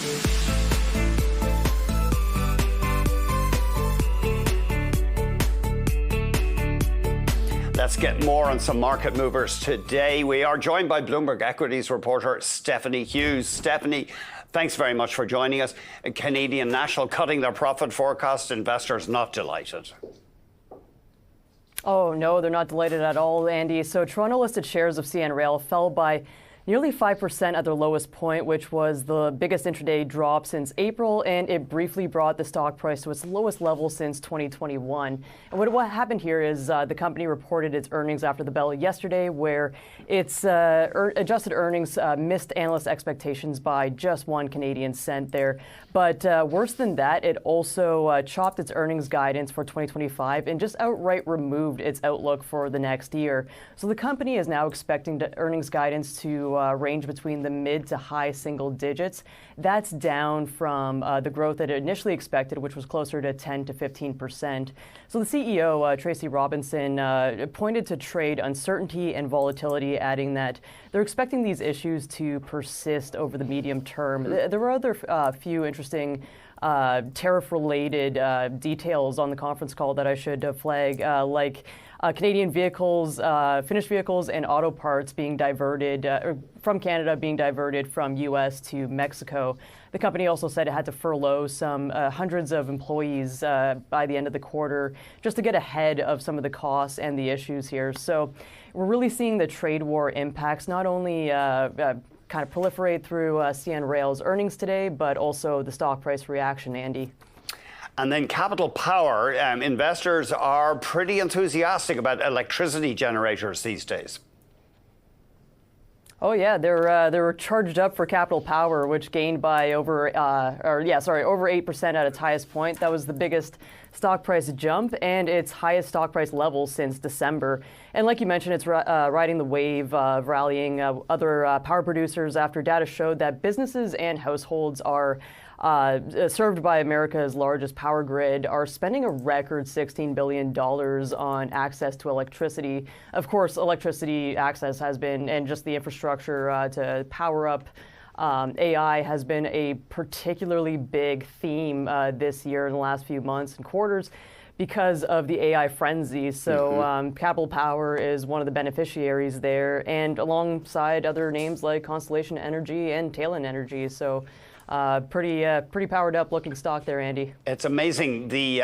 Let's get more on some market movers today. We are joined by Bloomberg Equities reporter Stephanie Hughes. Stephanie, thanks very much for joining us. Canadian National cutting their profit forecast. Investors not delighted. Oh, no, they're not delighted at all, Andy. So Toronto-listed shares of CN Rail fell by nearly 5% at their lowest point, which was the biggest intraday drop since April, and it briefly brought the stock price to its lowest level since 2021. And what happened here is the company reported its earnings after the bell yesterday, where its adjusted earnings missed analyst expectations by just 1 Canadian cent there. But worse than that, it also chopped its earnings guidance for 2025 and just outright removed its outlook for the next year. So the company is now expecting the earnings guidance to range between the mid to high single digits. That's down from the growth that it initially expected, which was closer to 10 to 15%. So the CEO, Tracy Robinson, pointed to trade uncertainty and volatility, adding that they're expecting these issues to persist over the medium term. There were other few interesting tariff-related details on the conference call that I should flag, like Canadian vehicles, finished vehicles, and auto parts being diverted from Canada being diverted from U.S. to Mexico. The company also said it had to furlough some hundreds of employees by the end of the quarter just to get ahead of some of the costs and the issues here. So we're really seeing the trade war impacts not only kind of proliferate through CN Rail's earnings today, but also the stock price reaction, Andy. And then Capital Power, investors are pretty enthusiastic about electricity generators these days. Oh yeah, they were charged up for Capital Power, which gained by over 8% at its highest point. That was the biggest stock price jump and its highest stock price level since December. And like you mentioned, it's riding the wave of rallying other power producers after data showed that businesses and households are served by America's largest power grid are spending a record $16 billion on access to electricity. Of course, electricity access has been, and just the infrastructure to power up AI has been a particularly big theme this year in the last few months and quarters because of the AI frenzy. So Capital Power is one of the beneficiaries there, and alongside other names like Constellation Energy and Talon Energy. So pretty powered up looking stock there, Andy. It's amazing. The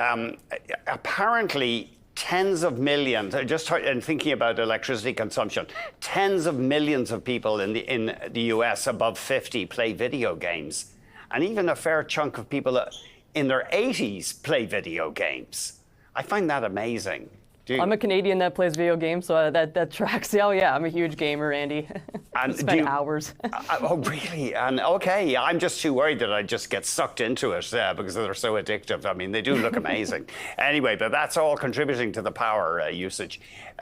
apparently tens of millions, and thinking about electricity consumption, tens of millions of people in the US above 50 play video games. And even a fair chunk of people in their 80s play video games. I find that amazing. I'm a Canadian that plays video games, so that tracks. Oh yeah, I'm a huge gamer, Andy. And spend hours. Oh really? And okay, I'm just too worried that I just get sucked into it because they're so addictive. I mean, they do look amazing. Anyway, but that's all contributing to the power usage.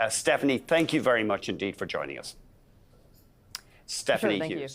Stephanie, thank you very much indeed for joining us. Stephanie Hughes.